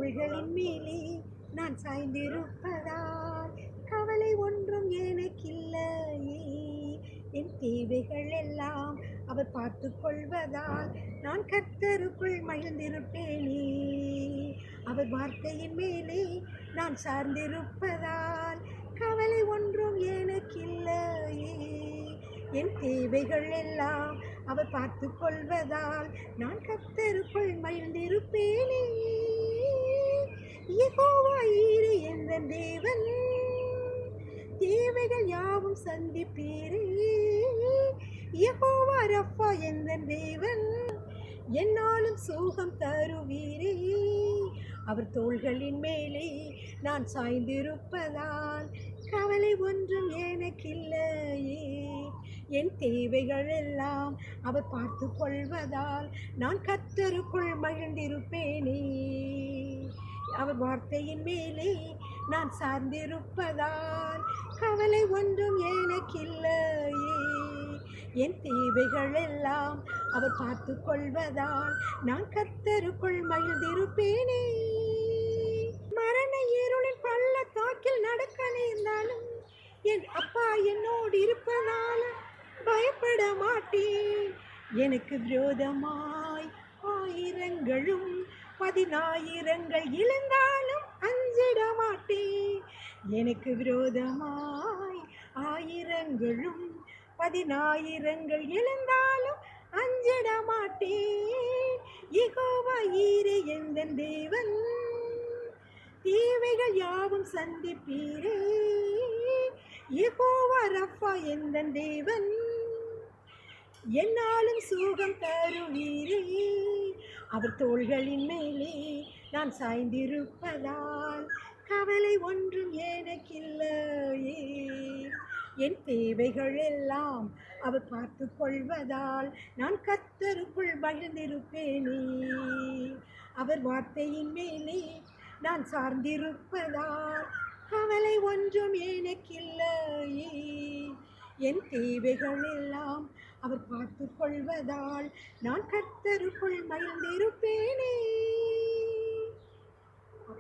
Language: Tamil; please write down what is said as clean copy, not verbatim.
தோள்களின் மேலே நான் சாய்ந்திருப்பதால் கவலை ஒன்றும் எனக்கில்லையே. என் தேவைகள் எல்லாம் அவர் பார்த்து கொள்வதால் நான் கர்த்தருக்குள் மகிழ்ந்திருப்பேனே. அவர் வார்த்தையின் மேலே நான் சார்ந்திருப்பதால் கவலை ஒன்றும் எனக்கில்லையே. என் தேவைகள் எல்லாம் அவர் பார்த்து கொள்வதால் நான் கர்த்தருக்குள் மகிழ்ந்திருப்பேனே. யெகோவா ஈரே எந்தன் தேவன், தேவைகள் யாவும் சந்திப்பீரே. யெகோவா ரப்பா எந்தன் தேவன், என்னாலும் சுகம் தருவீரே. அவர் தோள்களின் மேலே நான் சாய்ந்திருப்பதால் கவலை ஒன்றும் எனக்கில்லையே. என் தேவைகள் எல்லாம் அவர் பார்த்து கொள்வதால் நான் கர்த்தருக்குள் மகிழ்ந்திருப்பேனே. அவர் வார்த்தையின் மேலே நான் சார்ந்திருப்பதால் கவலை ஒன்றும் எனக்கில்லையே. என் தேவைகள் எல்லாம் அவர் பார்த்து கொள்வதால் நான் கர்த்தருக்குள் மகிழ்ந்திருப்பேனே. மரண இருளின் பள்ளத்தாக்கில் நடக்க நேர்ந்தாலும் என் அப்பா என்னோடு இருப்பதால் பயப்பட மாட்டேன். எனக்கு விரோதமாய் ஆயிரங்களும் 10,000 எழுந்தாலும் அஞ்சிட மாட்டேன். எனக்கு விரோதமாய் ஆயிரங்களும் 10,000 எழுந்தாலும் அஞ்சிட மாட்டேன். யெகோவா ஈரே எந்தன் தேவன், தேவைகள் யாவும் சந்திப்பீரே. யெகோவா ரப்பா எந்தன் தேவன், என்னாலும் சுகம் தருவீரே. அவர் தோள்களின் மேலே நான் சாய்ந்திருப்பதால் கவலை ஒன்றும் எனக்கில்லையே. என் தேவைகள் எல்லாம் அவர் பார்த்து கொள்வதால் நான் கர்த்தருக்குள் மகிழ்ந்திருப்பேனே. அவர் வார்த்தையின் மேலே நான் சார்ந்திருப்பதால் கவலை ஒன்றும் எனக்கில்லையே. என் தேவைகள் எல்லாம் அவர் பார்த்து கொள்வதால் நான் கர்த்தருக்குள் மகிழ்ந்திருப்பேனே.